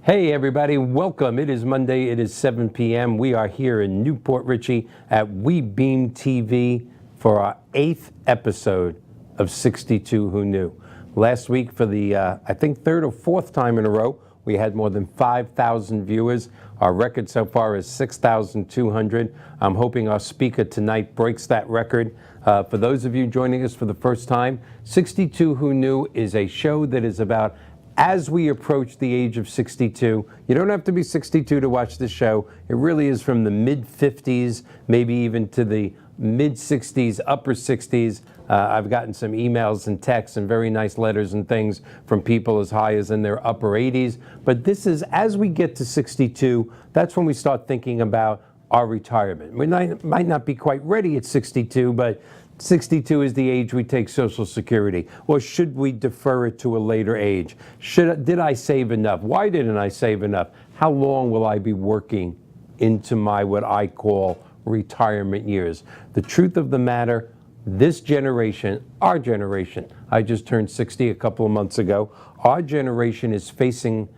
Hey everybody, welcome. It is Monday, it is 7 p.m. We are here in Newport Richey at We Beam TV for our 8th episode of 62 Who Knew. Last week for the, I think, third or fourth time in a row, we had more than 5,000 viewers. Our record so far is 6,200. I'm hoping our speaker tonight breaks that record. For those of you joining us for the first time, 62 Who Knew is a show that is about as we approach the age of 62. You don't have to be 62 to watch this show. It really is from the mid-50s, maybe even to the mid-60s, upper 60s. I've gotten some emails and texts and very nice letters and things from people as high as in their upper 80s. But this is, as we get to 62, that's when we start thinking about our retirement. We might not be quite ready at 62, but 62 is the age we take Social Security. Or should we defer it to a later age? Did I save enough? Why didn't I save enough? How long will I be working into my, what I call, retirement years? The truth of the matter, this generation, our generation, I just turned 60 a couple of months ago, our generation is facing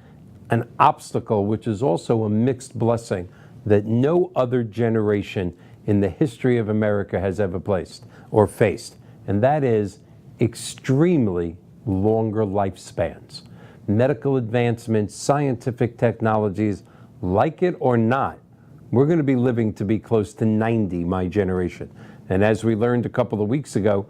an obstacle, which is also a mixed blessing, that no other generation in the history of America has ever faced, and that is extremely longer lifespans. Medical advancements, scientific technologies, like it or not, we're going to be living to be close to 90, my generation. And as we learned a couple of weeks ago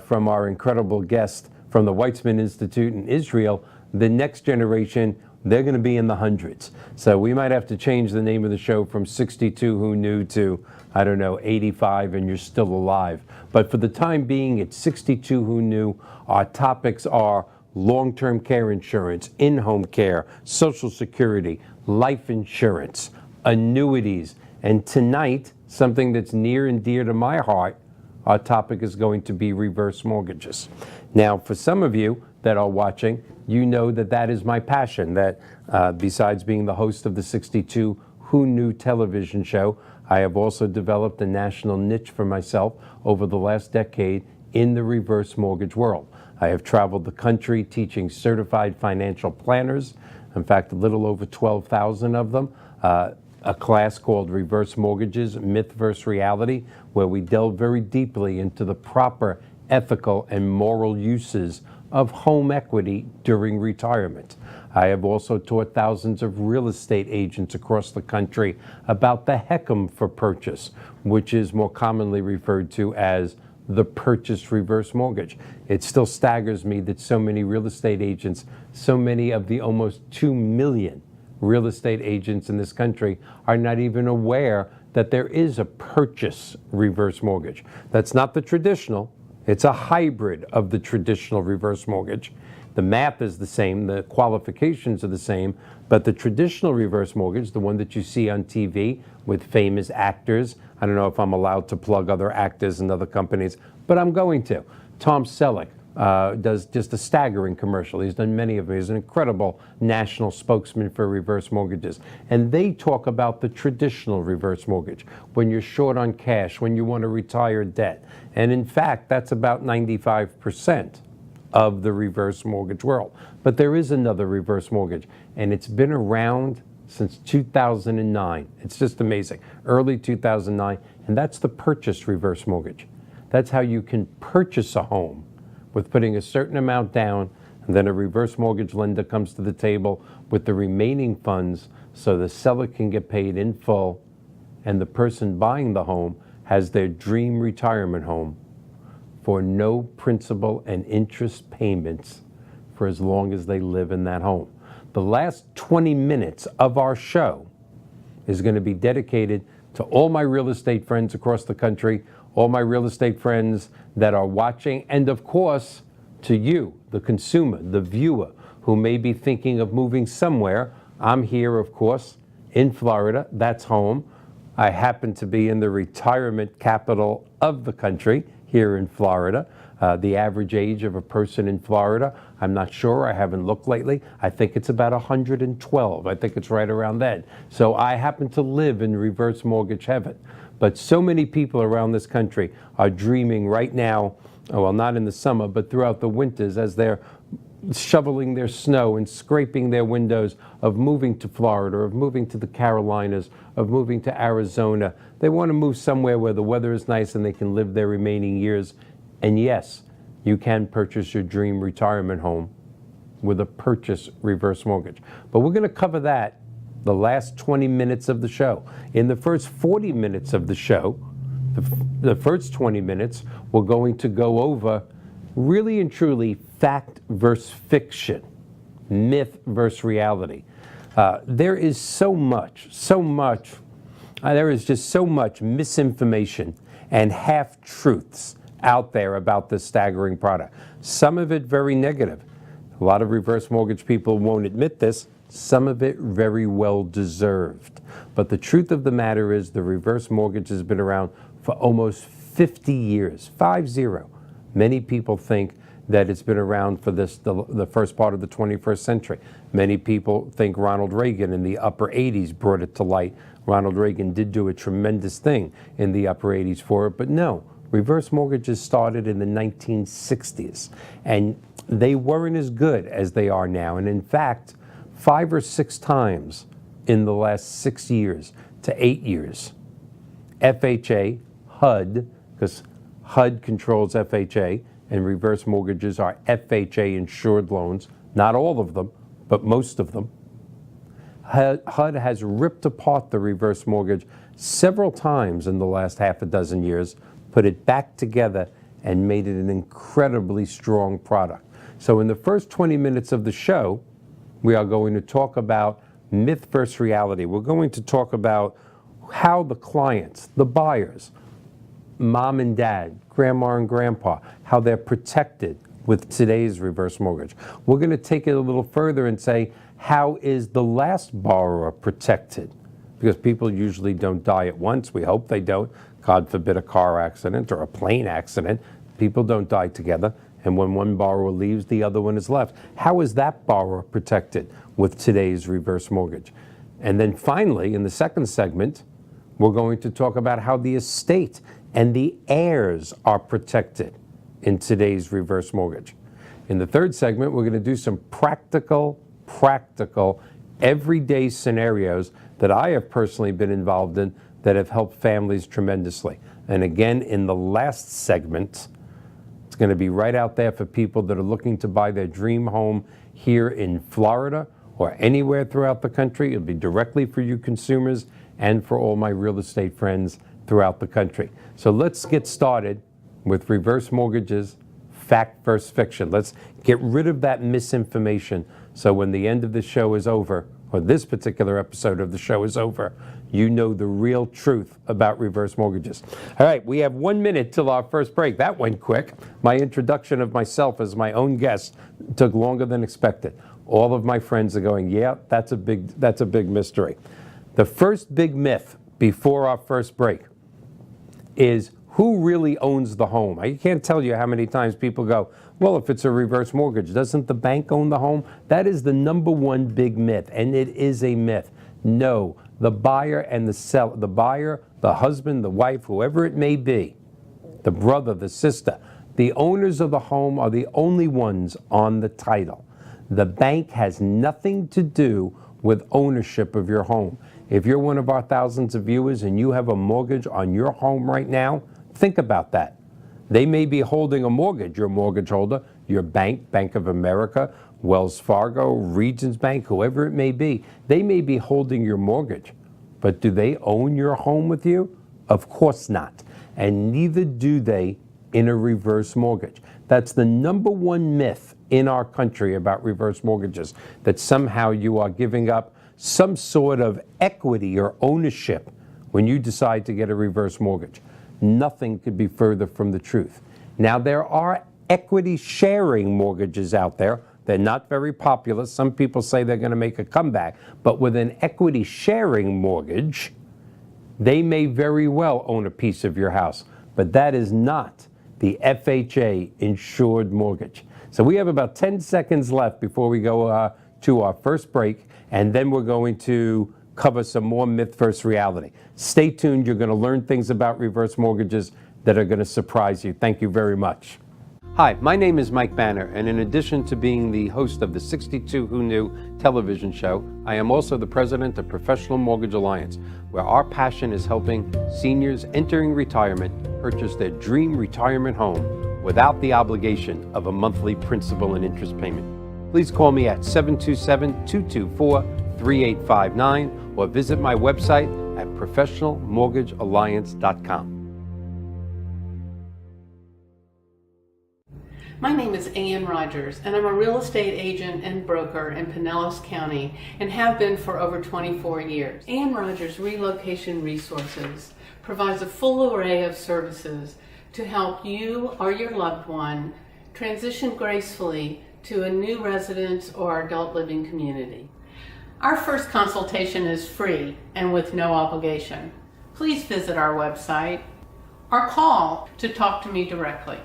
from our incredible guest from the Weizmann Institute in Israel, the next generation, they're going to be in the hundreds. So we might have to change the name of the show from 62 Who Knew to, I don't know, 85 and you're still alive. But for the time being, it's 62 Who Knew. Our topics are long-term care insurance, in-home care, Social Security, life insurance, annuities. And tonight, something that's near and dear to my heart, our topic is going to be reverse mortgages. Now, for some of you that are watching, you know that that is my passion, that besides being the host of the 62 Who Knew television show, I have also developed a national niche for myself over the last decade in the reverse mortgage world. I have traveled the country teaching certified financial planners, in fact, a little over 12,000 of them, a class called Reverse Mortgages, Myth vs. Reality, where we delve very deeply into the proper ethical and moral uses of home equity during retirement. I have also taught thousands of real estate agents across the country about the HECM for purchase, which is more commonly referred to as the purchase reverse mortgage. It still staggers me that so many real estate agents, so many of the almost 2 million real estate agents in this country are not even aware that there is a purchase reverse mortgage. That's not the traditional. It's a hybrid of the traditional reverse mortgage. The math is the same, the qualifications are the same, but the traditional reverse mortgage, the one that you see on TV with famous actors, I don't know if I'm allowed to plug other actors and other companies, but I'm going to. Tom Selleck does just a staggering commercial. He's done many of them. He's an incredible national spokesman for reverse mortgages. And they talk about the traditional reverse mortgage, when you're short on cash, when you want to retire debt. And in fact, that's about 95% of the reverse mortgage world. But there is another reverse mortgage, and it's been around since 2009. It's just amazing. Early 2009, and that's the purchase reverse mortgage. That's how you can purchase a home with putting a certain amount down, and then a reverse mortgage lender comes to the table with the remaining funds so the seller can get paid in full, and the person buying the home has their dream retirement home for no principal and interest payments for as long as they live in that home. The last 20 minutes of our show is going to be dedicated to all my real estate friends across the country, all my real estate friends that are watching, and of course, to you, the consumer, the viewer, who may be thinking of moving somewhere. I'm here, of course, in Florida. That's home. I happen to be in the retirement capital of the country, here in Florida. The average age of a person in Florida, I'm not sure, I haven't looked lately. I think it's about 112. I think it's right around that. So I happen to live in reverse mortgage heaven. But so many people around this country are dreaming right now, well, not in the summer, but throughout the winters, as they're shoveling their snow and scraping their windows, of moving to Florida, of moving to the Carolinas, of moving to Arizona. They want to move somewhere where the weather is nice and they can live their remaining years. And yes, you can purchase your dream retirement home with a purchase reverse mortgage. But we're going to cover that the last 20 minutes of the show. In the first 40 minutes of the show, the first 20 minutes, we're going to go over really and truly fact versus fiction, myth versus reality. There is there is just so much misinformation and half-truths out there about this staggering product. Some of it very negative. A lot of reverse mortgage people won't admit this. Some of it very well deserved. But the truth of the matter is the reverse mortgage has been around for almost 50 years, 50. Many people think that it's been around for the first part of the 21st century. Many people think Ronald Reagan in the upper 80s brought it to light. Ronald Reagan did do a tremendous thing in the upper 80s for it, but no. Reverse mortgages started in the 1960s, and they weren't as good as they are now. And in fact, 5 or 6 times in the last 6 years to 8 years, FHA, HUD, because HUD controls FHA, and reverse mortgages are FHA insured loans, not all of them, but most of them. HUD has ripped apart the reverse mortgage several times in the last half a dozen years, put it back together, and made it an incredibly strong product. So in the first 20 minutes of the show, we are going to talk about myth versus reality. We're going to talk about how the clients, the buyers, mom and dad, grandma and grandpa, how they're protected with today's reverse mortgage. We're going to take it a little further and say, how is the last borrower protected? Because people usually don't die at once. We hope they don't. God forbid a car accident or a plane accident. People don't die together. And when one borrower leaves, the other one is left. How is that borrower protected with today's reverse mortgage? And then finally, in the second segment, we're going to talk about how the estate and the heirs are protected in today's reverse mortgage. In the third segment, we're going to do some practical, everyday scenarios that I have personally been involved in that have helped families tremendously. And again, in the last segment, it's going to be right out there for people that are looking to buy their dream home here in Florida or anywhere throughout the country. It'll be directly for you consumers and for all my real estate friends throughout the country. So let's get started with reverse mortgages, fact versus fiction. Let's get rid of that misinformation so when the end of the show is over, or this particular episode of the show is over, you know the real truth about reverse mortgages. All right, we have 1 minute till our first break. That went quick. My introduction of myself as my own guest took longer than expected. All of my friends are going, yeah, that's a big mystery. The first big myth before our first break is who really owns the home. I can't tell you how many times people go, well, if it's a reverse mortgage, doesn't the bank own the home? That is the number one big myth, and it is a myth. No, the buyer and the seller, the buyer, the husband, the wife, whoever it may be, the brother, the sister, the owners of the home are the only ones on the title. The bank has nothing to do with ownership of your home. If you're one of our thousands of viewers and you have a mortgage on your home right now, think about that. They may be holding a mortgage, your mortgage holder, your bank, Bank of America, Wells Fargo, Regions Bank, whoever it may be. They may be holding your mortgage, but do they own your home with you? Of course not. And neither do they in a reverse mortgage. That's the number one myth in our country about reverse mortgages, that somehow you are giving up some sort of equity or ownership when you decide to get a reverse mortgage. Nothing could be further from the truth. Now, there are equity sharing mortgages out there. They're not very popular. Some people say they're going to make a comeback. But with an equity sharing mortgage, they may very well own a piece of your house. But that is not the FHA insured mortgage. So we have about 10 seconds left before we go to our first break, and then we're going to cover some more myth versus reality. Stay tuned. You're going to learn things about reverse mortgages that are going to surprise you. Thank you very much. Hi, my name is Mike Banner, and in addition to being the host of the 62 Who Knew television show, I am also the president of Professional Mortgage Alliance, where our passion is helping seniors entering retirement purchase their dream retirement home without the obligation of a monthly principal and interest payment. Please call me at 727-224-3859 or visit my website at professionalmortgagealliance.com. My name is Ann Rogers, and I'm a real estate agent and broker in Pinellas County and have been for over 24 years. Ann Rogers Relocation Resources provides a full array of services to help you or your loved one transition gracefully to a new residence or adult living community. Our first consultation is free and with no obligation. Please visit our website or call to talk to me directly.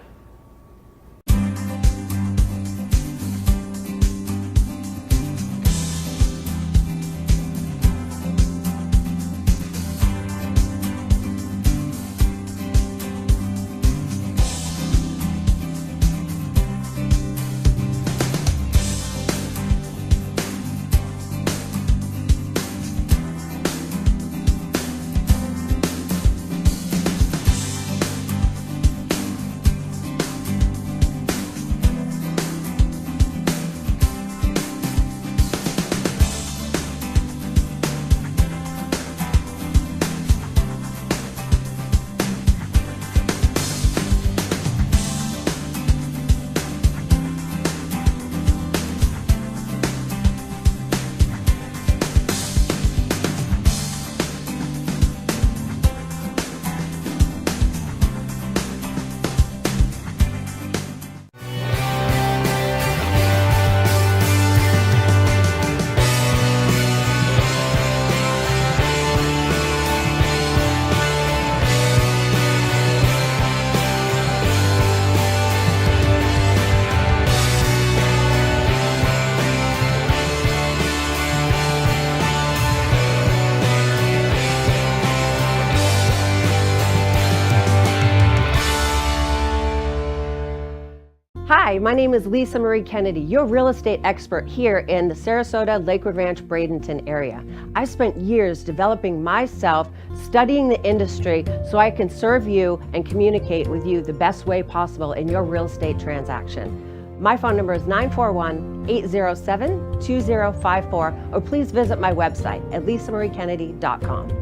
Hi, my name is Lisa Marie Kennedy, your real estate expert here in the Sarasota, Lakewood Ranch, Bradenton area. I spent years developing myself, studying the industry so I can serve you and communicate with you the best way possible in your real estate transaction. My phone number is 941-807-2054, or please visit my website at lisamariekennedy.com.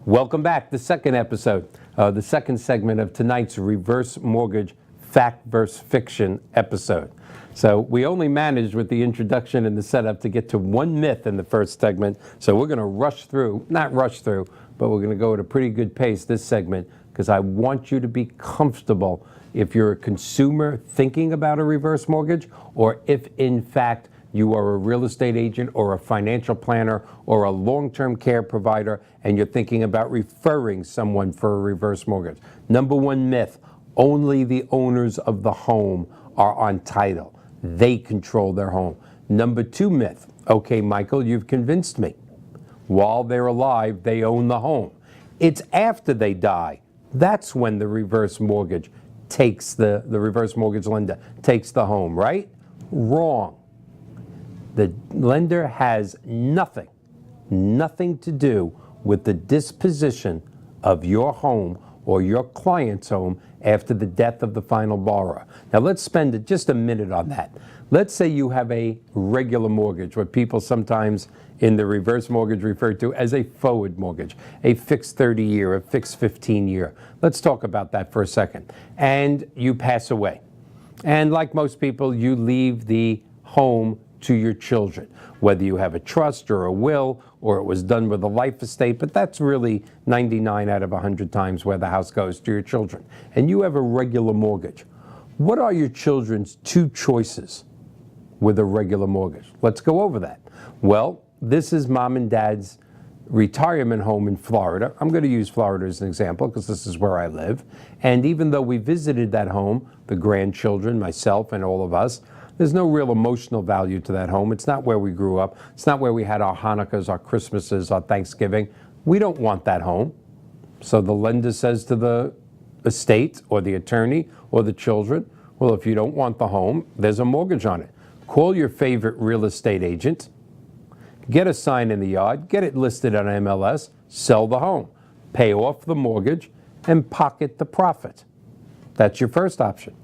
Welcome back. The second episode, the second segment of tonight's reverse mortgage fact versus fiction episode. So we only managed with the introduction and the setup to get to one myth in the first segment. So we're going to not rush through, but we're going to go at a pretty good pace this segment because I want you to be comfortable if you're a consumer thinking about a reverse mortgage, or if in fact you are a real estate agent or a financial planner or a long-term care provider and you're thinking about referring someone for a reverse mortgage. Number one myth, only the owners of the home are on title. They control their home. Number two myth, okay, Michael, you've convinced me. While they're alive, they own the home. It's after they die. That's when the reverse mortgage takes the reverse mortgage lender takes the home, right? Wrong. The lender has nothing to do with the disposition of your home or your client's home after the death of the final borrower. Now let's spend just a minute on that. Let's say you have a regular mortgage, what people sometimes in the reverse mortgage refer to as a forward mortgage, a fixed 30-year, a fixed 15-year. Let's talk about that for a second. And you pass away. And like most people, you leave the home to your children, whether you have a trust or a will or it was done with a life estate, but that's really 99 out of 100 times where the house goes, to your children. And you have a regular mortgage. What are your children's two choices with a regular mortgage? Let's go over that. Well, this is mom and dad's retirement home in Florida. I'm going to use Florida as an example because this is where I live. And even though we visited that home, the grandchildren, myself, and all of us, There's no real emotional value to that home. It's not where we grew up. It's not where we had our Hanukkahs, our Christmases, our Thanksgiving. We don't want that home. So the lender says to the estate or the attorney or the children, well, if you don't want the home, there's a mortgage on it. Call your favorite real estate agent, get a sign in the yard, get it listed on MLS, sell the home, pay off the mortgage, and pocket the profit. That's your first option.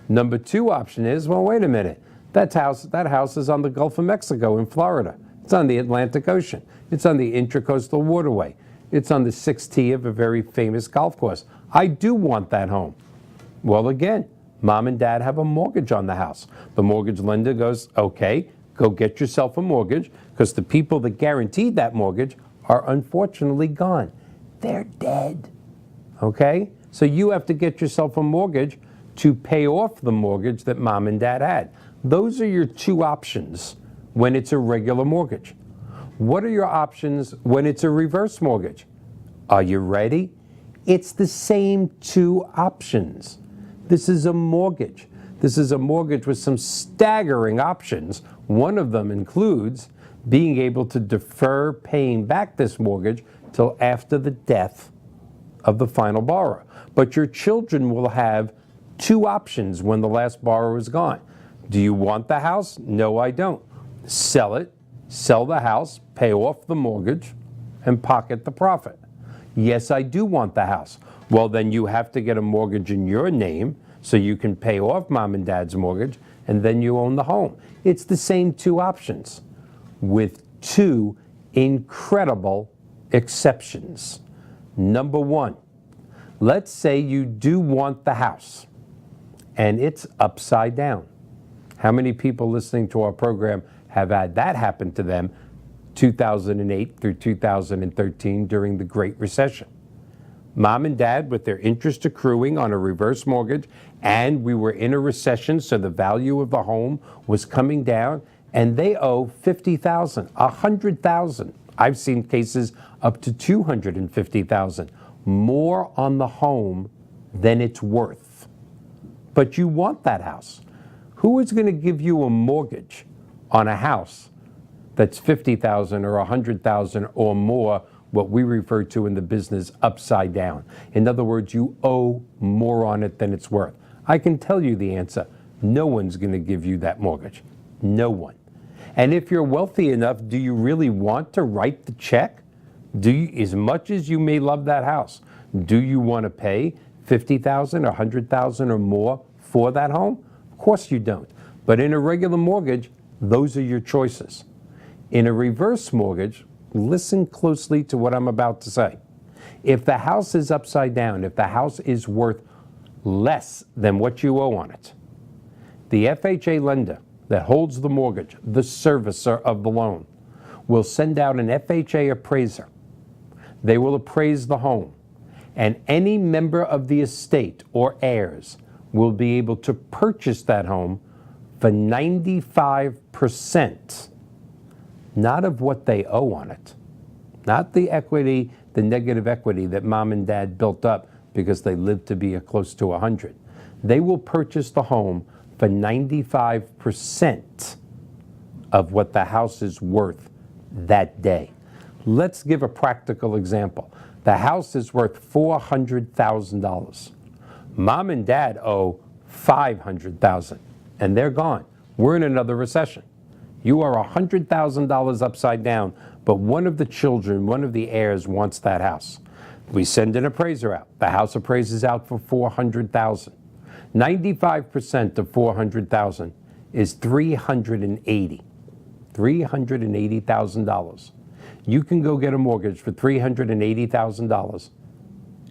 Number two option is, well, wait a minute. That house is on the Gulf of Mexico in Florida. It's on the Atlantic Ocean. It's on the Intracoastal Waterway. It's on the 6th tee of a very famous golf course. I do want that home. Well, again, mom and dad have a mortgage on the house. The mortgage lender goes, okay, go get yourself a mortgage, because the people that guaranteed that mortgage are unfortunately gone. They're dead. Okay? So you have to get yourself a mortgage to pay off the mortgage that mom and dad had. Those are your two options when it's a regular mortgage. What are your options when it's a reverse mortgage? Are you ready? It's the same two options. This is a mortgage. This is a mortgage with some staggering options. One of them includes being able to defer paying back this mortgage till after the death of the final borrower. But your children will have two options when the last borrower is gone. Do you want the house? No, I don't. Sell it, sell the house, pay off the mortgage, and pocket the profit. Yes, I do want the house. Well, then you have to get a mortgage in your name so you can pay off mom and dad's mortgage, and then you own the home. It's the same two options with two incredible exceptions. Number one, let's say you do want the house and it's upside down. How many people listening to our program have had that happen to them 2008 through 2013 during the Great Recession? Mom and dad, with their interest accruing on a reverse mortgage, and we were in a recession, so the value of the home was coming down, and they owe $50,000, $100,000. I've seen cases up to $250,000 more on the home than it's worth. But you want that house. Who is going to give you a mortgage on a house that's $50,000 or $100,000 or more, what we refer to in the business upside down? In other words, you owe more on it than it's worth. I can tell you the answer. No one's going to give you that mortgage. No one. And if you're wealthy enough, do you really want to write the check? Do you, as much as you may love that house, do you want to pay $50,000 or $100,000 or more for that home? Of course you don't. But in a regular mortgage, those are your choices. In a reverse mortgage, listen closely to what I'm about to say. If the house is upside down, if the house is worth less than what you owe on it, the FHA lender that holds the mortgage, the servicer of the loan, will send out an FHA appraiser. They will appraise the home, and any member of the estate or heirs will be able to purchase that home for 95%, not of what they owe on it, not the equity, the negative equity that mom and dad built up because they lived to be close to 100. They will purchase the home for 95% of what the house is worth that day. Let's give a practical example. The house is worth $400,000. Mom and dad owe $500,000, and they're gone. We're in another recession. You are $100,000 upside down, but one of the children, one of the heirs wants that house. We send an appraiser out. The house appraises out for $400,000. 95% of $400,000 is $380,000. You can go get a mortgage for $380,000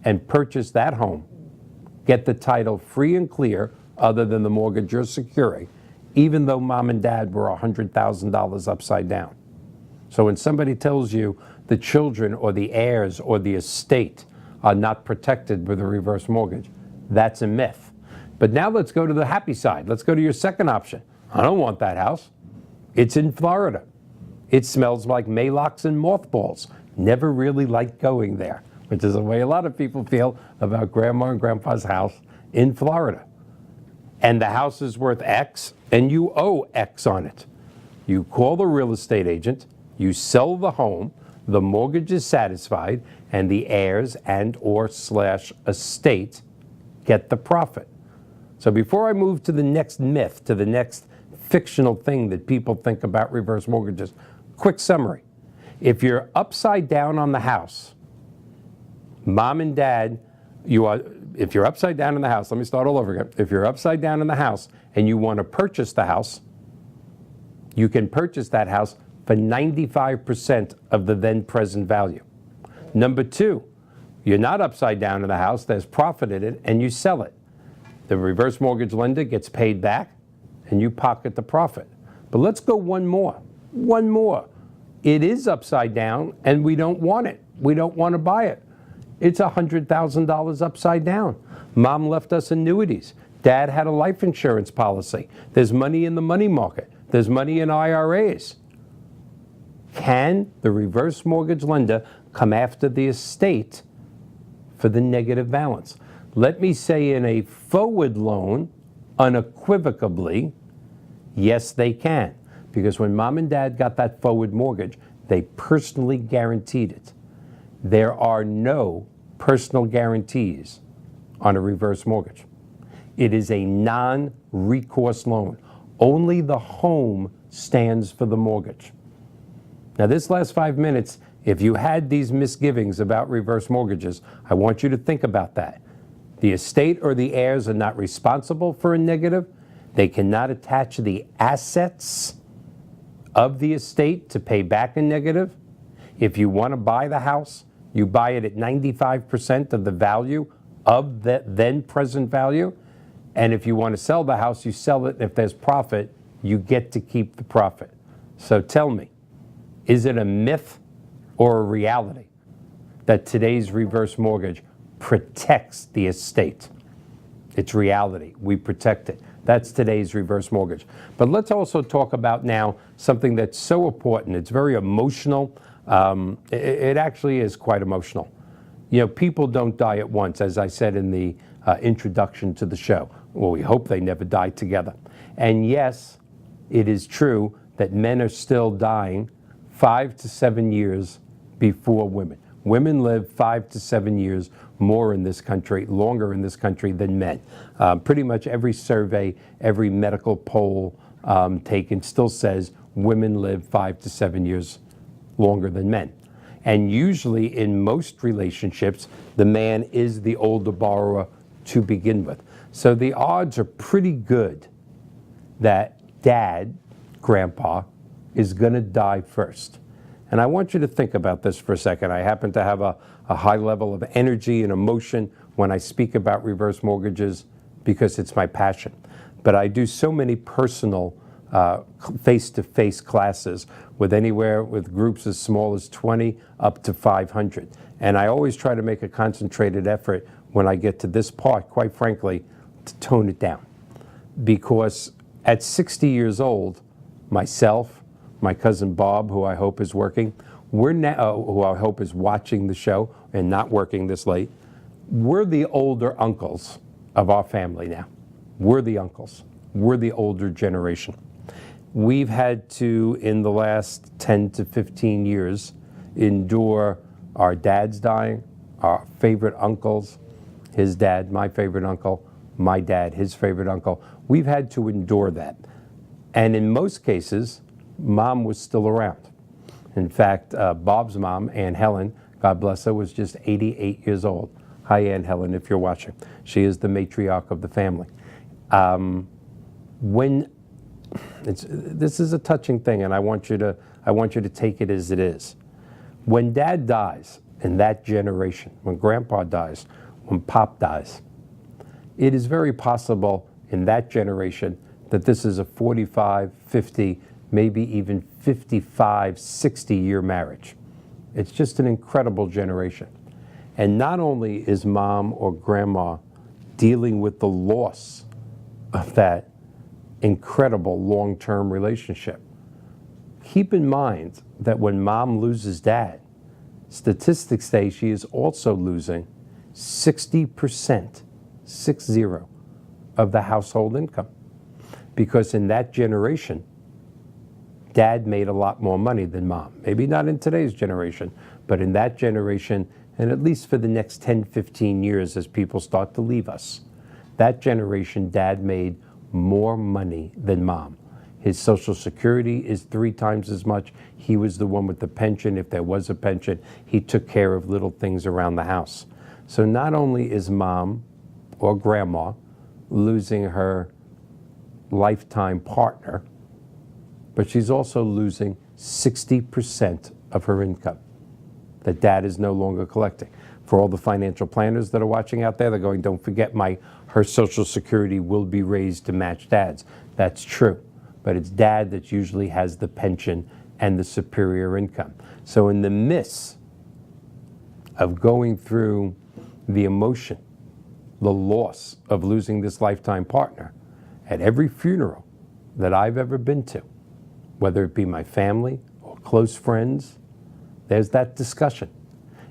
and purchase that home, get the title free and clear, other than the mortgage you're securing, even though mom and dad were $100,000 upside down. So when somebody tells you the children or the heirs or the estate are not protected with a reverse mortgage, that's a myth. But now let's go to the happy side. Let's go to your second option. I don't want that house. It's in Florida. It smells like maylocks and mothballs. Never really liked going there, which is the way a lot of people feel about grandma and grandpa's house in Florida. and the house is worth X and you owe X on it. You call the real estate agent, you sell the home, the mortgage is satisfied, and the heirs and/or/estate get the profit. So before I move to the next myth, to the next fictional thing that people think about reverse mortgages, quick summary. If you're upside down on the house, mom and dad, if you're upside down in the house, let me start all over again. If you're upside down in the house and you want to purchase the house, you can purchase that house for 95% of the then present value. Number two, you're not upside down in the house, there's profit in it, and you sell it. The reverse mortgage lender gets paid back, and you pocket the profit. But let's go one more. It is upside down, and we don't want it. We don't want to buy it. It's $100,000 upside down. Mom left us annuities. Dad had a life insurance policy. There's money in the money market. There's money in IRAs. Can the reverse mortgage lender come after the estate for the negative balance? Let me say in a forward loan, unequivocally, yes, they can. Because when mom and dad got that forward mortgage, they personally guaranteed it. There are no personal guarantees on a reverse mortgage. It is a non-recourse loan. Only the home stands for the mortgage. Now, this last 5 minutes, if you had these misgivings about reverse mortgages, I want you to think about that. The estate or the heirs are not responsible for a negative. They cannot attach the assets of the estate to pay back a negative. If you want to buy the house, you buy it at 95% of the value of the then present value. And if you want to sell the house, you sell it. If there's profit, you get to keep the profit. So tell me, is it a myth or a reality that today's reverse mortgage protects the estate? It's reality. We protect it. That's today's reverse mortgage. But let's also talk about now something that's so important. It's very emotional. It actually is quite emotional. You know, people don't die at once, as I said in the introduction to the show. Well, we hope they never die together. And yes, it is true that men are still dying 5 to 7 years before women. Women live 5 to 7 years more in this country, longer in this country than men. Pretty much every survey, every medical poll taken still says women live 5 to 7 years longer than men. And usually in most relationships, the man is the older borrower to begin with. So the odds are pretty good that dad, grandpa, is going to die first. And I want you to think about this for a second. I happen to have a high level of energy and emotion when I speak about reverse mortgages because it's my passion. But I do so many personal face-to-face classes with groups as small as 20 up to 500. And I always try to make a concentrated effort when I get to this part, quite frankly, to tone it down. Because at 60 years old, myself, my cousin Bob, who I hope is working, who I hope is watching the show and not working this late, we're the older uncles of our family now. We're the uncles. We're the older generation. We've had to, in the last 10 to 15 years, endure our dads dying, our favorite uncles, his dad, my favorite uncle, my dad, his favorite uncle. We've had to endure that. And in most cases, mom was still around. In fact, Bob's mom, Aunt Helen, God bless her, was just 88 years old. Hi, Aunt Helen, if you're watching. She is the matriarch of the family. This is a touching thing, and I want you to take it as it is. When dad dies in that generation, when grandpa dies, when pop dies, it is very possible in that generation that this is a 45, 50, maybe even 55, 60-year marriage. It's just an incredible generation. And not only is mom or grandma dealing with the loss of that incredible long-term relationship, keep in mind that when mom loses dad, statistics say she is also losing 60%, 60, of the household income. Because in that generation, dad made a lot more money than mom. Maybe not in today's generation, but in that generation, and at least for the next 10, 15 years as people start to leave us, that generation, dad made more money than mom. His Social Security is 3 times as much. He was the one with the pension. If there was a pension, he took care of little things around the house. So not only is mom or grandma losing her lifetime partner, but she's also losing 60% of her income that dad is no longer collecting. For all the financial planners that are watching out there, they're going, don't forget her Social Security will be raised to match dad's. That's true, but it's dad that usually has the pension and the superior income. So in the midst of going through the emotion, the loss of losing this lifetime partner, at every funeral that I've ever been to, whether it be my family or close friends, there's that discussion.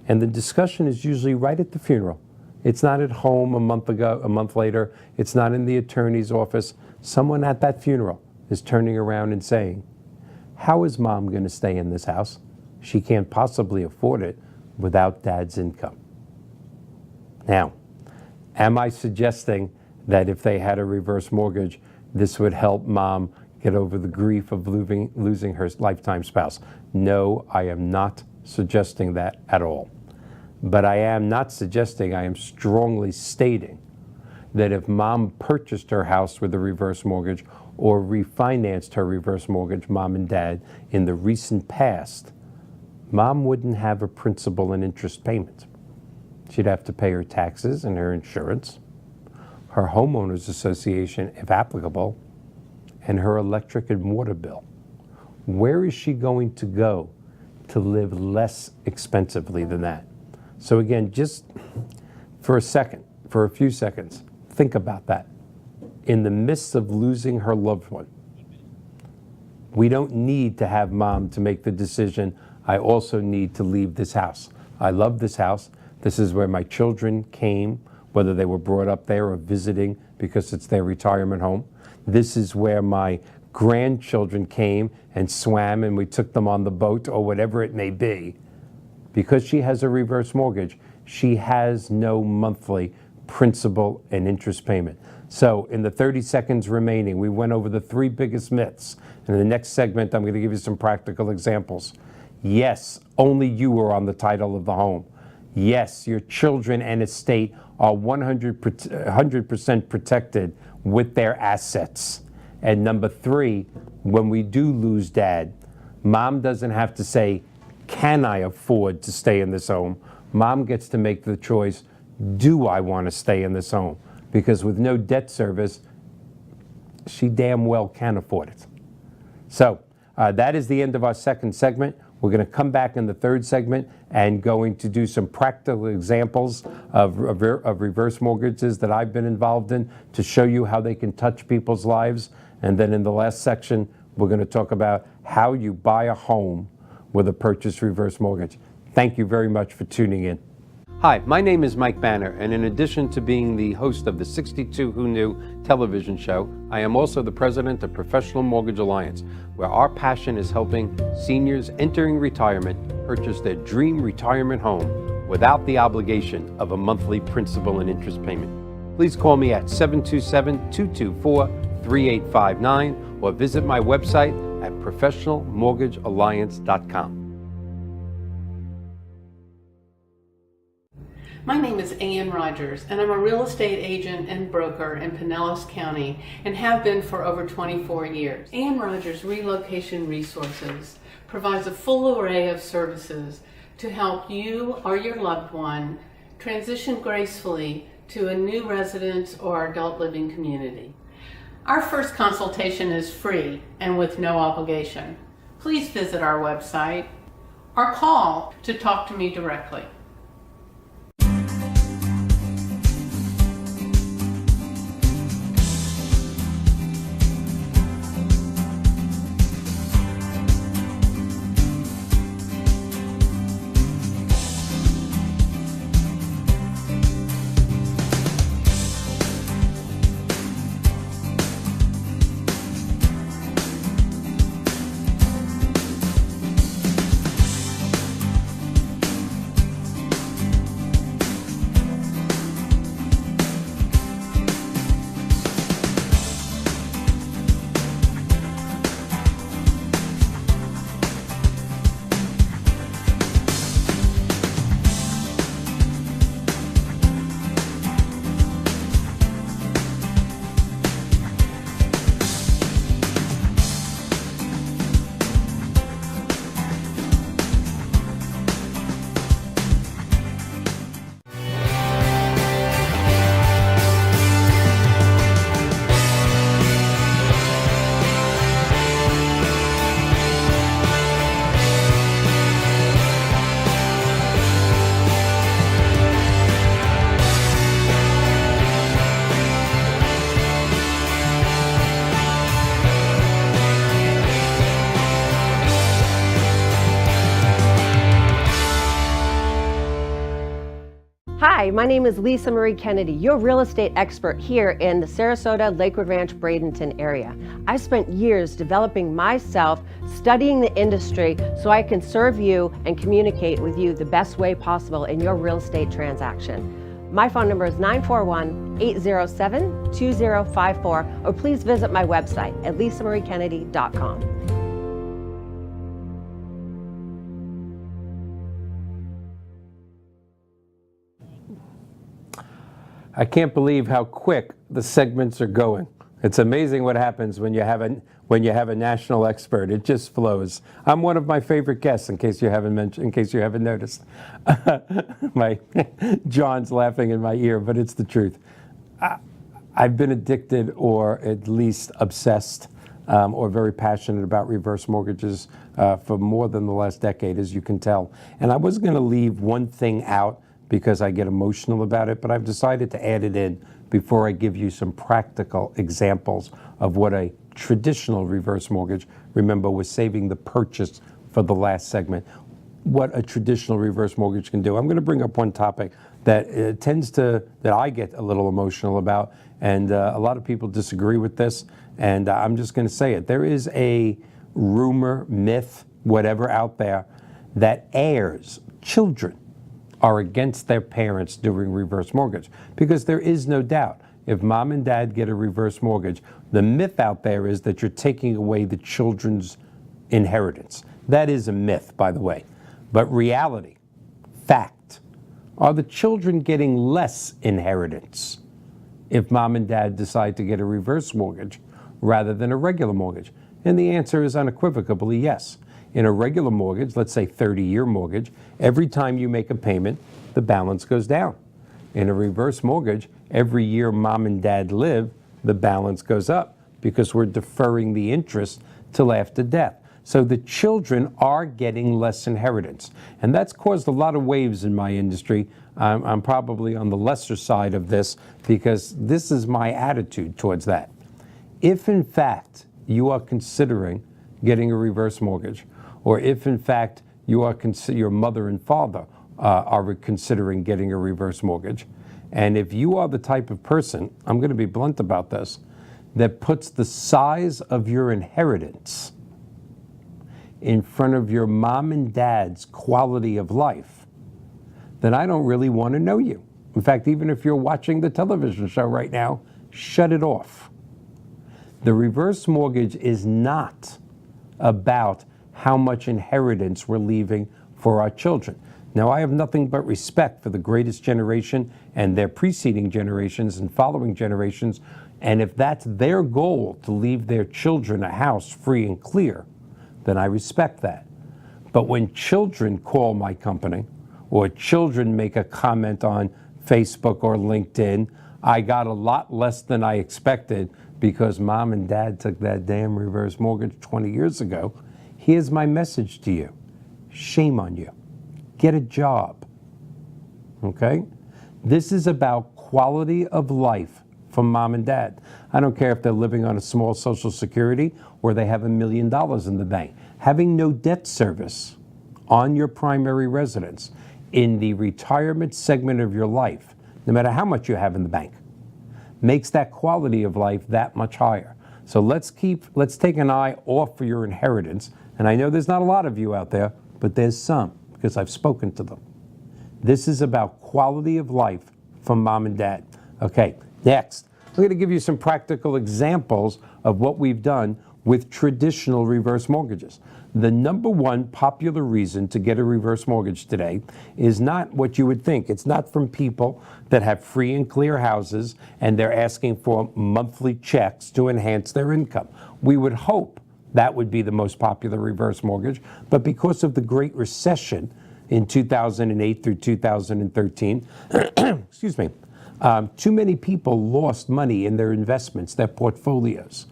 And the discussion is usually right at the funeral. It's not at home a month later. It's not in the attorney's office. Someone at that funeral is turning around and saying, how is mom going to stay in this house? She can't possibly afford it without dad's income. Now, am I suggesting that if they had a reverse mortgage, this would help mom get over the grief of losing her lifetime spouse? No, I am not suggesting that at all. But I am not suggesting, I am strongly stating that if mom purchased her house with a reverse mortgage or refinanced her reverse mortgage, mom and dad, in the recent past, mom wouldn't have a principal and interest payment. She'd have to pay her taxes and her insurance, her homeowners association, if applicable, and her electric and water bill. Where is she going to go to live less expensively than that? So again, just for a few seconds, think about that. In the midst of losing her loved one, we don't need to have mom to make the decision, I also need to leave this house. I love this house. This is where my children came, whether they were brought up there or visiting because it's their retirement home. This is where my grandchildren came and swam and we took them on the boat or whatever it may be. Because she has a reverse mortgage, she has no monthly principal and interest payment. So in the 30 seconds remaining, we went over the 3 biggest myths. In the next segment, I'm going to give you some practical examples. Yes, only you are on the title of the home. Yes, your children and estate are 100% protected with their assets. And number 3, when we do lose dad, mom doesn't have to say, can I afford to stay in this home? Mom gets to make the choice, do I want to stay in this home? Because with no debt service, she damn well can afford it. So that is the end of our second segment. We're going to come back in the third segment and going to do some practical examples of reverse mortgages that I've been involved in to show you how they can touch people's lives. And then in the last section, we're going to talk about how you buy a home with a purchase reverse mortgage. Thank you very much for tuning in. Hi, my name is Mike Banner, and in addition to being the host of the 62 Who Knew television show, I am also the president of Professional Mortgage Alliance, where our passion is helping seniors entering retirement purchase their dream retirement home without the obligation of a monthly principal and interest payment. Please call me at 727-224-3859 or visit my website at professionalmortgagealliance.com. My name is Ann Rogers, and I'm a real estate agent and broker in Pinellas County and have been for over 24 years. Ann Rogers Relocation Resources provides a full array of services to help you or your loved one transition gracefully to a new residence or adult living community. Our first consultation is free and with no obligation. Please visit our website or call to talk to me directly. Hi, my name is Lisa Marie Kennedy, your real estate expert here in the Sarasota, Lakewood Ranch, Bradenton area. I spent years developing myself, studying the industry so I can serve you and communicate with you the best way possible in your real estate transaction. My phone number is 941-807-2054, or please visit my website at lisamariekennedy.com. I can't believe how quick the segments are going. It's amazing what happens when you have a national expert. It just flows. I'm one of my favorite guests, in case you haven't noticed. John's laughing in my ear, but it's the truth. I've been addicted, or at least obsessed, or very passionate about reverse mortgages for more than the last decade, as you can tell. And I was going to leave one thing out because I get emotional about it, but I've decided to add it in before I give you some practical examples of what a traditional reverse mortgage, remember, we're saving the purchase for the last segment, what a traditional reverse mortgage can do. I'm going to bring up one topic that that I get a little emotional about, and a lot of people disagree with this, and I'm just going to say it. There is a rumor, myth, whatever out there, that heirs, children, are against their parents doing reverse mortgage, because there is no doubt if mom and dad get a reverse mortgage, the myth out there is that you're taking away the children's inheritance. That is a myth, by the way. But reality, fact, are the children getting less inheritance if mom and dad decide to get a reverse mortgage rather than a regular mortgage? And the answer is unequivocally yes. In a regular mortgage, let's say 30-year mortgage, every time you make a payment, the balance goes down. In a reverse mortgage, every year mom and dad live, the balance goes up because we're deferring the interest till after death. So the children are getting less inheritance. And that's caused a lot of waves in my industry. I'm probably on the lesser side of this because this is my attitude towards that. If in fact you are considering getting a reverse mortgage, or if in fact your mother and father are considering getting a reverse mortgage, and if you are the type of person, I'm going to be blunt about this, that puts the size of your inheritance in front of your mom and dad's quality of life, then I don't really want to know you. In fact, even if you're watching the television show right now, shut it off. The reverse mortgage is not about how much inheritance we're leaving for our children. Now, I have nothing but respect for the greatest generation and their preceding generations and following generations, and if that's their goal, to leave their children a house free and clear, then I respect that. But when children call my company, or children make a comment on Facebook or LinkedIn, I got a lot less than I expected because mom and dad took that damn reverse mortgage 20 years ago. Here's my message to you. Shame on you. Get a job. Okay? This is about quality of life for mom and dad. I don't care if they're living on a small Social Security or they have $1 million in the bank. Having no debt service on your primary residence in the retirement segment of your life, no matter how much you have in the bank, makes that quality of life that much higher. So let's take an eye off of your inheritance. And I know there's not a lot of you out there, but there's some, because I've spoken to them. This is about quality of life for mom and dad. Okay, next, I'm going to give you some practical examples of what we've done with traditional reverse mortgages. The number one popular reason to get a reverse mortgage today is not what you would think. It's not from people that have free and clear houses and they're asking for monthly checks to enhance their income. We would hope that would be the most popular reverse mortgage, but because of the Great Recession in 2008 through 2013, excuse me, too many people lost money in their investments, their portfolios.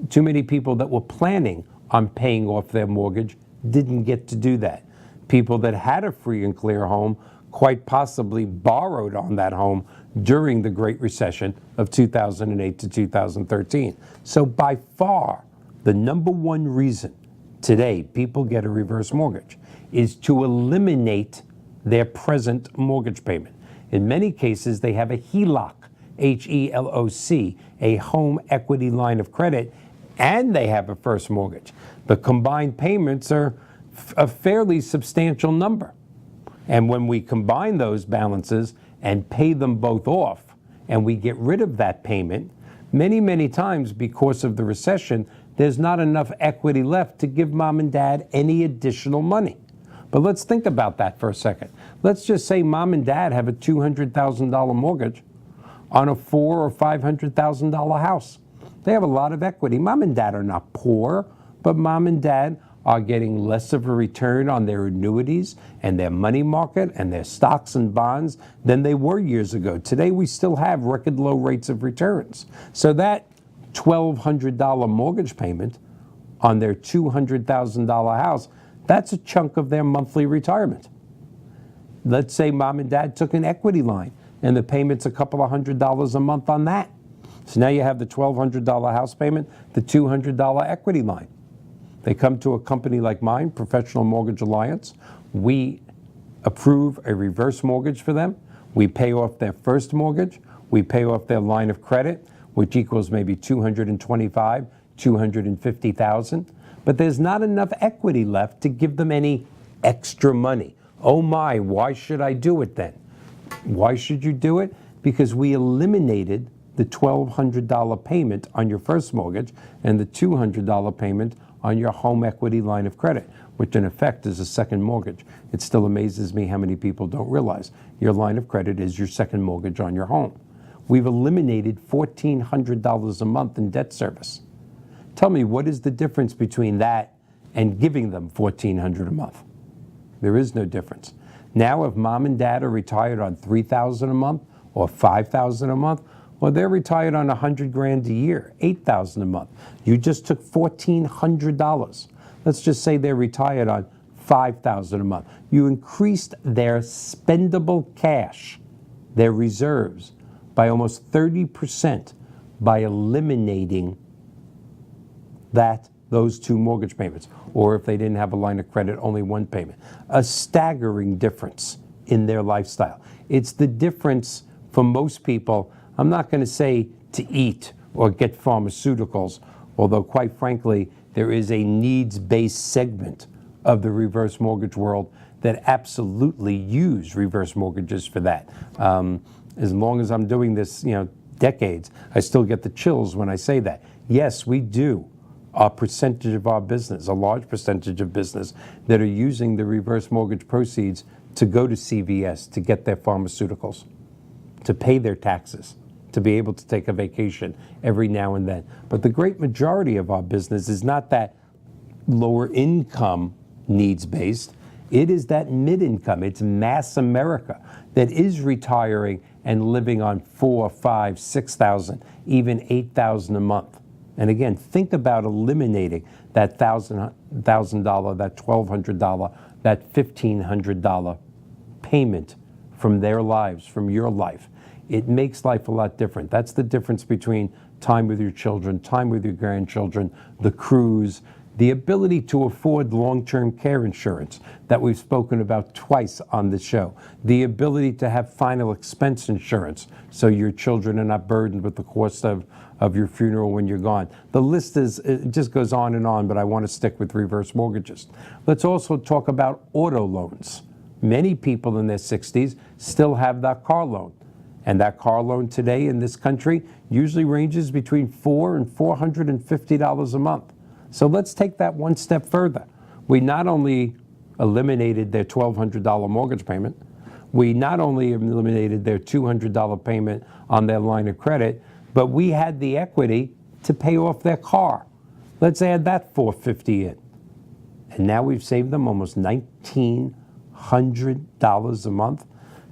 Too many people that were planning on paying off their mortgage didn't get to do that. People that had a free and clear home quite possibly borrowed on that home during the Great Recession of 2008 to 2013. So by far, the number one reason today people get a reverse mortgage is to eliminate their present mortgage payment. In many cases, they have a HELOC, HELOC, a home equity line of credit, and they have a first mortgage. The combined payments are a fairly substantial number. And when we combine those balances and pay them both off, and we get rid of that payment, many times because of the recession, there's not enough equity left to give mom and dad any additional money. But let's think about that for a second. Let's just say mom and dad have a $200,000 mortgage on a $400,000 or $500,000 house. They have a lot of equity. Mom and dad are not poor, but mom and dad are getting less of a return on their annuities and their money market and their stocks and bonds than they were years ago. Today, we still have record low rates of returns. So that $1,200 mortgage payment on their $200,000 house, that's a chunk of their monthly retirement. Let's say mom and dad took an equity line and the payment's a couple of $100s a month on that. So now you have the $1,200 house payment, the $200 equity line. They come to a company like mine, Professional Mortgage Alliance. We approve a reverse mortgage for them. We pay off their first mortgage. We pay off their line of credit, which equals maybe $225,000, $250,000. But there's not enough equity left to give them any extra money. Oh my, why should I do it then? Why should you do it? Because we eliminated the $1,200 payment on your first mortgage and the $200 payment on your home equity line of credit, which in effect is a second mortgage. It still amazes me how many people don't realize your line of credit is your second mortgage on your home. We've eliminated $1,400 a month in debt service. Tell me, what is the difference between that and giving them $1,400 a month? There is no difference. Now, if mom and dad are retired on $3,000 a month or $5,000 a month, well, they're retired on $100,000 a year, $8,000 a month. You just took $1,400. Let's just say they're retired on $5,000 a month. You increased their spendable cash, their reserves, by almost 30% by eliminating those two mortgage payments. Or if they didn't have a line of credit, only one payment. A staggering difference in their lifestyle. It's the difference for most people. I'm not going to say to eat or get pharmaceuticals, although quite frankly, there is a needs-based segment of the reverse mortgage world that absolutely use reverse mortgages for that. As long as I'm doing this, decades, I still get the chills when I say that. Yes, we do. A percentage of our business, a large percentage of business, that are using the reverse mortgage proceeds to go to CVS to get their pharmaceuticals, to pay their taxes, to be able to take a vacation every now and then. But the great majority of our business is not that lower income needs-based. It is that mid-income. It's mass America that is retiring and living on $4,000, $5,000, $6,000, even $8,000 a month. And again, think about eliminating that $1,000, that $1,200, that $1,500 payment from their lives, from your life. It makes life a lot different. That's the difference between time with your children, time with your grandchildren, the cruise, the ability to afford long-term care insurance that we've spoken about twice on the show, the ability to have final expense insurance so your children are not burdened with the cost of your funeral when you're gone. The list it just goes on, but I want to stick with reverse mortgages. Let's also talk about auto loans. Many people in their 60s still have that car loan. And that car loan today in this country usually ranges between $400 and $450 a month. So let's take that one step further. We not only eliminated their $1,200 mortgage payment, we not only eliminated their $200 payment on their line of credit, but we had the equity to pay off their car. Let's add that $450 in. And now we've saved them almost $1,900 a month.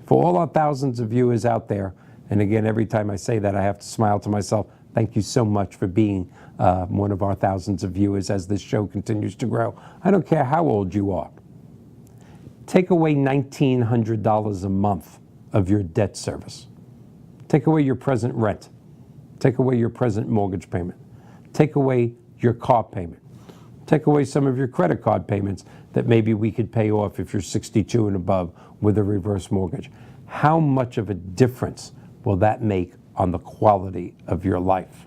For all our thousands of viewers out there, and again, every time I say that, I have to smile to myself. Thank you so much for being one of our thousands of viewers as this show continues to grow. I don't care how old you are. Take away $1,900 a month of your debt service. Take away your present rent. Take away your present mortgage payment. Take away your car payment. Take away some of your credit card payments that maybe we could pay off if you're 62 and above with a reverse mortgage. how much of a difference will that make on the quality of your life?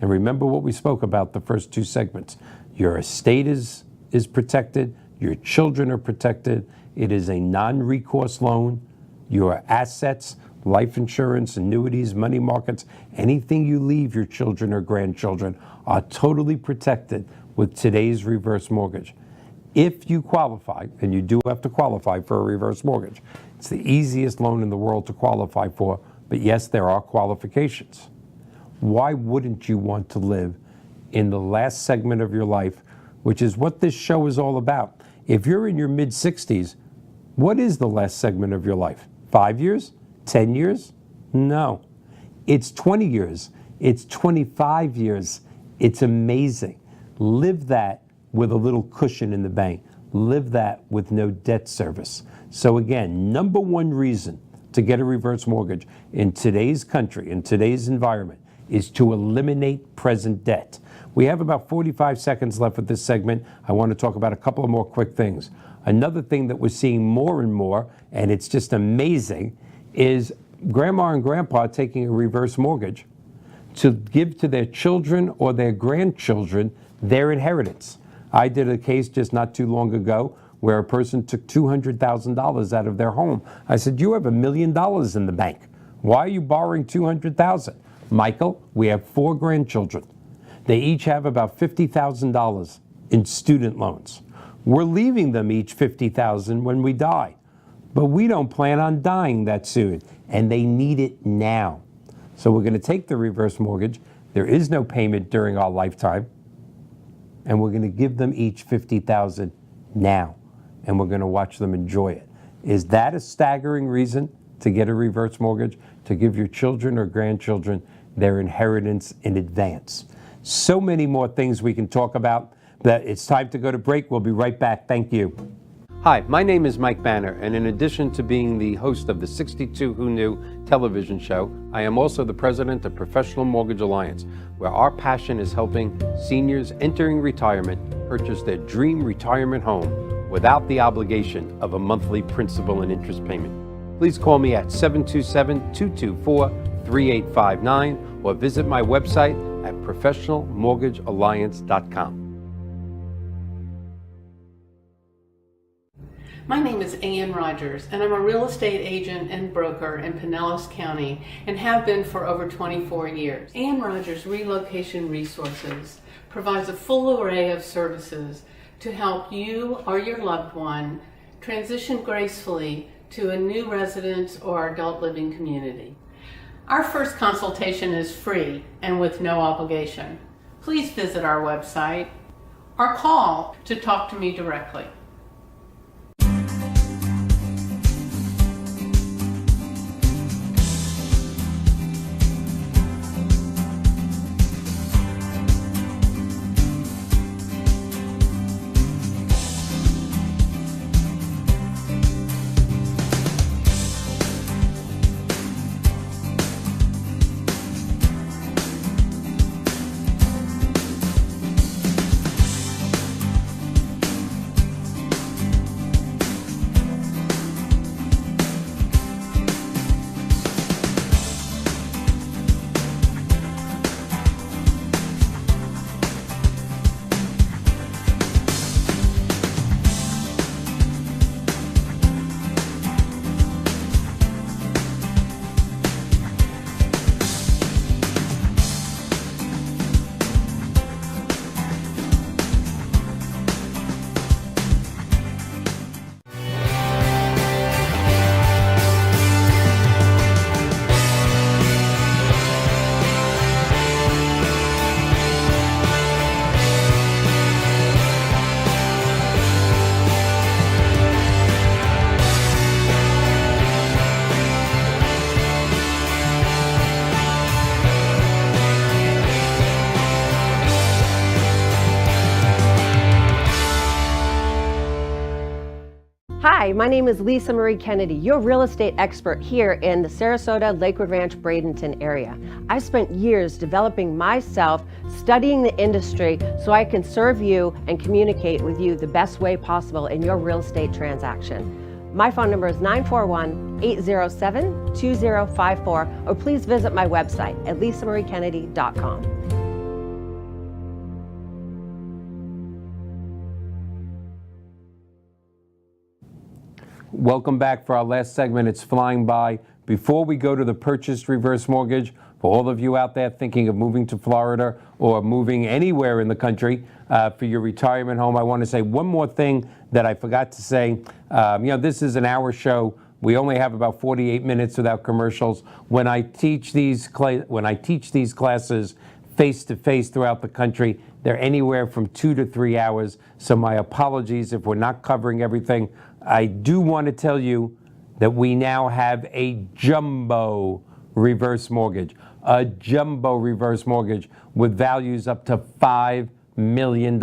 And remember what we spoke about the first two segments. Your estate is protected, your children are protected, it is a non-recourse loan, your assets, life insurance, annuities, money markets, anything you leave your children or grandchildren are totally protected with today's reverse mortgage. If you qualify, and you do have to qualify for a reverse mortgage, it's the easiest loan in the world to qualify for, but yes, there are qualifications. Why wouldn't you want to live in the last segment of your life, which is what this show is all about? If you're in your mid-60s, what is the last segment of your life? 5 years? 10 years? No. It's 20 years. It's 25 years. It's amazing. Live that with a little cushion in the bank. Live that with no debt service. So again, number one reason to get a reverse mortgage in today's country, in today's environment, is to eliminate present debt. We have about 45 seconds left with this segment. I want to talk about a couple of more quick things. Another thing that we're seeing more and more, and it's just amazing, is grandma and grandpa taking a reverse mortgage to give to their children or their grandchildren their inheritance. I did a case just not too long ago where a person took $200,000 out of their home. I said, you have $1 million in the bank. Why are you borrowing $200,000? Michael, we have 4 grandchildren. They each have about $50,000 in student loans. We're leaving them each $50,000 when we die, but we don't plan on dying that soon, and they need it now. So we're going to take the reverse mortgage. There is no payment during our lifetime, and we're going to give them each $50,000 now, and we're going to watch them enjoy it. Is that a staggering reason to get a reverse mortgage, to give your children or grandchildren their inheritance in advance? So many more things we can talk about, but it's time to go to break. We'll be right back. Thank you. Hi, my name is Mike Banner, and in addition to being the host of the 62 Who Knew television show, I am also the president of Professional Mortgage Alliance, where our passion is helping seniors entering retirement purchase their dream retirement home without the obligation of a monthly principal and interest payment. Please call me at 727-224-3859 or visit my website at professionalmortgagealliance.com. My name is Ann Rogers, and I'm a real estate agent and broker in Pinellas County and have been for over 24 years. Ann Rogers Relocation Resources provides a full array of services to help you or your loved one transition gracefully to a new residence or adult living community. Our first consultation is free and with no obligation. Please visit our website or call to talk to me directly. Hi, my name is Lisa Marie Kennedy, your real estate expert here in the Sarasota, Lakewood Ranch, Bradenton area. I spent years developing myself, studying the industry so I can serve you and communicate with you the best way possible in your real estate transaction. My phone number is 941-807-2054, or please visit my website at lisamariekennedy.com. Welcome back for our last segment. It's flying by. Before we go to the purchase reverse mortgage, for all of you out there thinking of moving to Florida or moving anywhere in the country for your retirement home, I want to say one more thing that I forgot to say. This is an hour show. We only have about 48 minutes without commercials. When I teach these classes face-to-face throughout the country, they're anywhere from 2 to 3 hours. So my apologies if we're not covering everything. I do want to tell you that we now have a jumbo reverse mortgage, with values up to $5 million.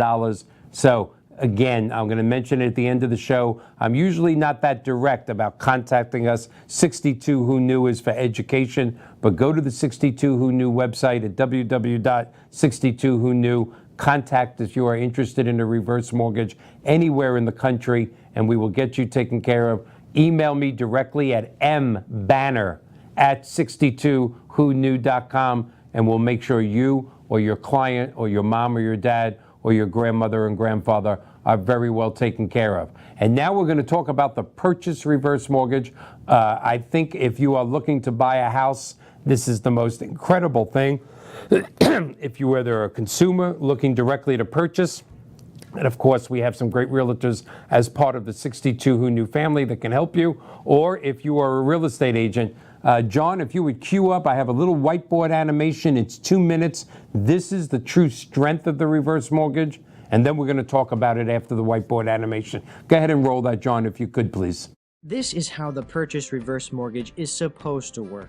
So again, I'm going to mention it at the end of the show. I'm usually not that direct about contacting us. 62 Who Knew is for education, but go to the 62 Who Knew website at www.62whoknew. Contact if you are interested in a reverse mortgage anywhere in the country, and we will get you taken care of. Email me directly at mbanner@62whoknew.com, and we'll make sure you or your client or your mom or your dad or your grandmother and grandfather are very well taken care of. And now we're going to talk about the purchase reverse mortgage. I think if you are looking to buy a house, this is the most incredible thing. If you are a consumer looking directly to purchase, and of course we have some great realtors as part of the 62 Who Knew family that can help you, or if you are a real estate agent, John, if you would cue up, I have a little whiteboard animation. It's 2 minutes. This is the true strength of the reverse mortgage, and then we're going to talk about it after the whiteboard animation. Go ahead and roll that, John, if you could, please. This is how the purchase reverse mortgage is supposed to work.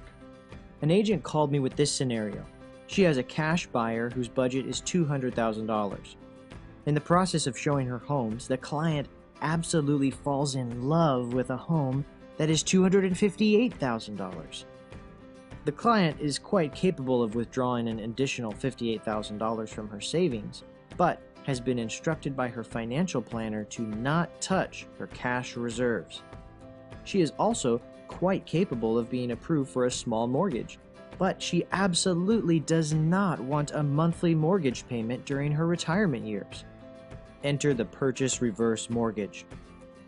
An agent called me with this scenario. She has a cash buyer whose budget is $200,000. In the process of showing her homes, the client absolutely falls in love with a home that is $258,000. The client is quite capable of withdrawing an additional $58,000 from her savings, but has been instructed by her financial planner to not touch her cash reserves. She is also quite capable of being approved for a small mortgage, but she absolutely does not want a monthly mortgage payment during her retirement years. Enter the purchase reverse mortgage.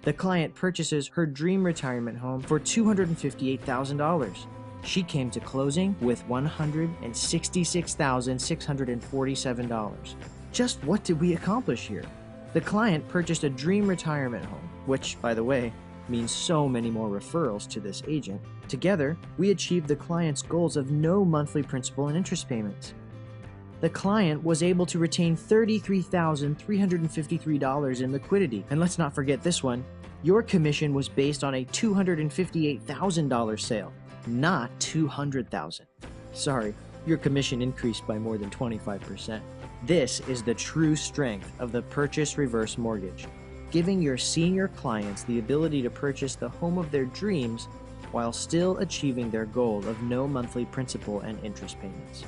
The client purchases her dream retirement home for $258,000. She came to closing with $166,647. Just what did we accomplish here? The client purchased a dream retirement home, which, by the way, means so many more referrals to this agent. Together, we achieved the client's goals of no monthly principal and interest payments. The client was able to retain $33,353 in liquidity. And let's not forget this one. Your commission was based on a $258,000 sale, not $200,000. Sorry, your commission increased by more than 25%. This is the true strength of the purchase reverse mortgage, giving your senior clients the ability to purchase the home of their dreams while still achieving their goal of no monthly principal and interest payments.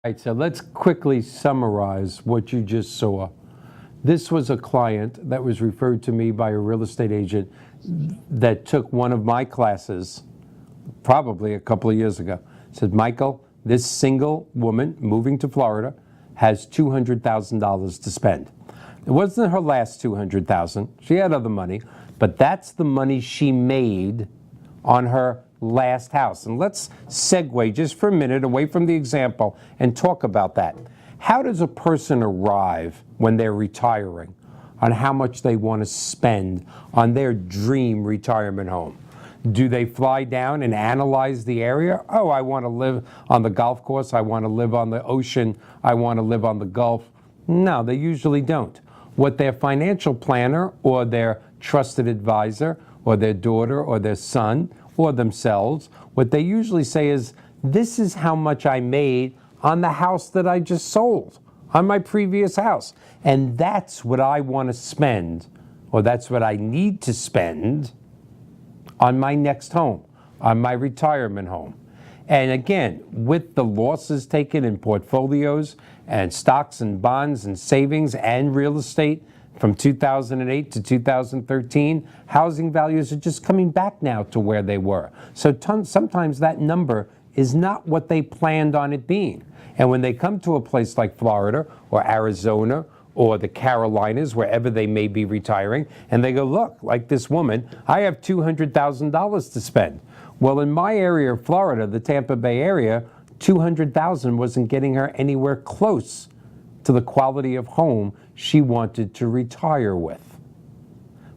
All right, so let's quickly summarize what you just saw. This was a client that was referred to me by a real estate agent that took one of my classes probably a couple of years ago. Said, Michael, this single woman moving to Florida has $200,000 to spend. It wasn't her last $200,000. She had other money, but that's the money she made on her last house. And let's segue just for a minute away from the example and talk about that. How does a person arrive when they're retiring on how much they want to spend on their dream retirement home? Do they fly down and analyze the area? Oh, I want to live on the golf course. I want to live on the ocean. I want to live on the Gulf. No, they usually don't. What their financial planner or their trusted advisor or their daughter or their son or themselves, what they usually say is, this is how much I made on the house that I just sold, on my previous house. And that's what I want to spend, or that's what I need to spend on my next home, on my retirement home. And again, with the losses taken in portfolios and stocks and bonds and savings and real estate from 2008 to 2013, housing values are just coming back now to where they were. So sometimes that number is not what they planned on it being. And when they come to a place like Florida or Arizona or the Carolinas, wherever they may be retiring, and they go, look, like this woman, I have $200,000 to spend. Well, in my area of Florida, the Tampa Bay area, $200,000 wasn't getting her anywhere close to the quality of home she wanted to retire with.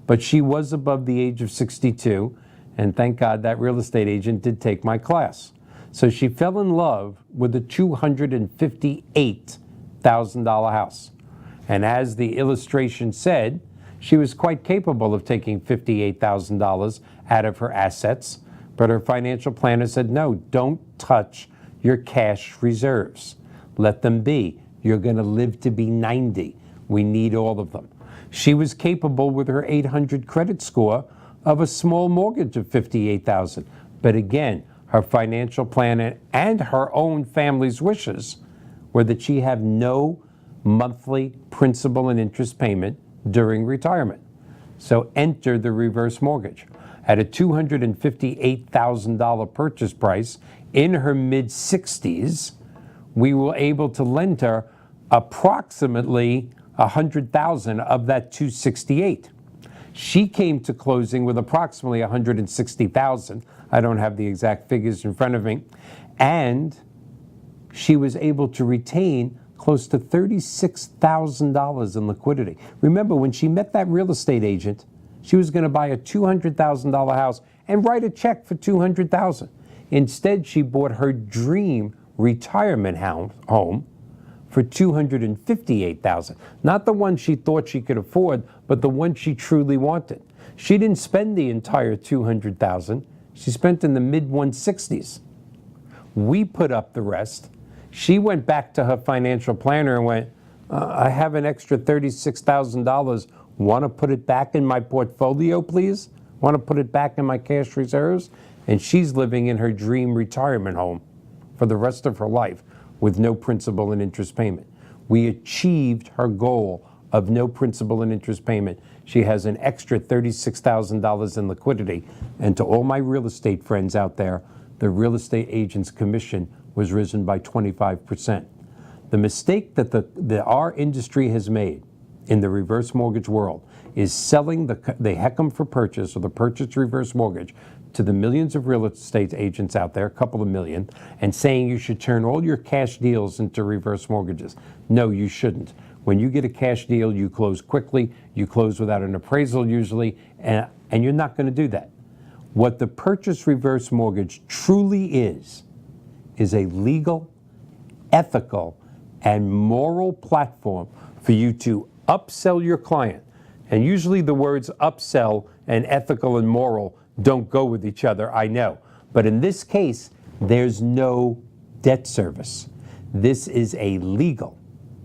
But she was above the age of 62, and thank God that real estate agent did take my class. So she fell in love with a $258,000 house. And as the illustration said, she was quite capable of taking $58,000 out of her assets, but her financial planner said, no, don't touch your cash reserves. Let them be. You're going to live to be 90. We need all of them. She was capable with her 800 credit score of a small mortgage of $58,000. But again, her financial planner and her own family's wishes were that she have no monthly principal and interest payment during retirement. So enter the reverse mortgage. At a $258,000 purchase price in her mid-60s, we were able to lend her approximately $100,000 of that $268,000. She came to closing with approximately $160,000. I don't have the exact figures in front of me. And she was able to retain close to $36,000 in liquidity. Remember, when she met that real estate agent, she was going to buy a $200,000 house and write a check for $200,000. Instead, she bought her dream retirement home for $258,000. Not the one she thought she could afford, but the one she truly wanted. She didn't spend the entire $200,000. She spent in the mid-160s. We put up the rest. She went back to her financial planner and went, I have an extra $36,000. Want to put it back in my portfolio, please? Want to put it back in my cash reserves? And she's living in her dream retirement home for the rest of her life with no principal and interest payment. We achieved her goal of no principal and interest payment. She has an extra $36,000 in liquidity. And to all my real estate friends out there, the real estate agent's commission was risen by 25%. The mistake that our industry has made in the reverse mortgage world is selling the HECM for purchase, or the purchase reverse mortgage, to the millions of real estate agents out there, a couple of million, and saying you should turn all your cash deals into reverse mortgages. No, you shouldn't. When you get a cash deal, you close quickly, you close without an appraisal usually, and you're not going to do that. What the purchase reverse mortgage truly is a legal, ethical, and moral platform for you to upsell your client. And usually the words upsell and ethical and moral don't go with each other, I know. But in this case, there's no debt service. This is a legal,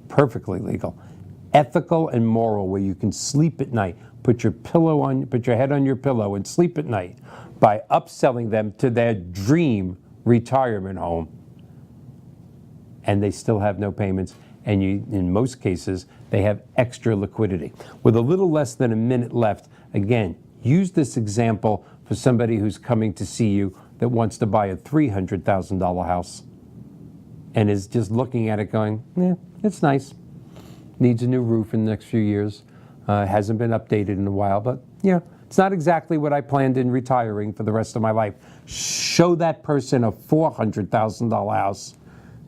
perfectly legal, ethical and moral, where you can sleep at night, put your head on your pillow and sleep at night by upselling them to their dream retirement home. And they still have no payments. And in most cases, they have extra liquidity. With a little less than a minute left, again, use this example for somebody who's coming to see you that wants to buy a $300,000 house and is just looking at it going, yeah, it's nice. Needs a new roof in the next few years. Hasn't been updated in a while, but yeah, it's not exactly what I planned in retiring for the rest of my life. Show that person a $400,000 house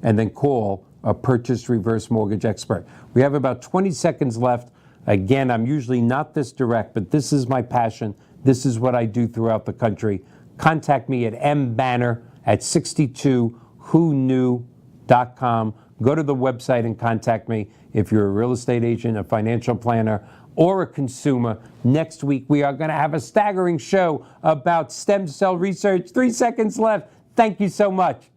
and then call a purchase reverse mortgage expert. We have about 20 seconds left. Again, I'm usually not this direct, but this is my passion. This is what I do throughout the country. Contact me at mbanner@62whoknew.com. Go to the website and contact me if you're a real estate agent, a financial planner, or a consumer. Next week, we are going to have a staggering show about stem cell research. 3 seconds left. Thank you so much.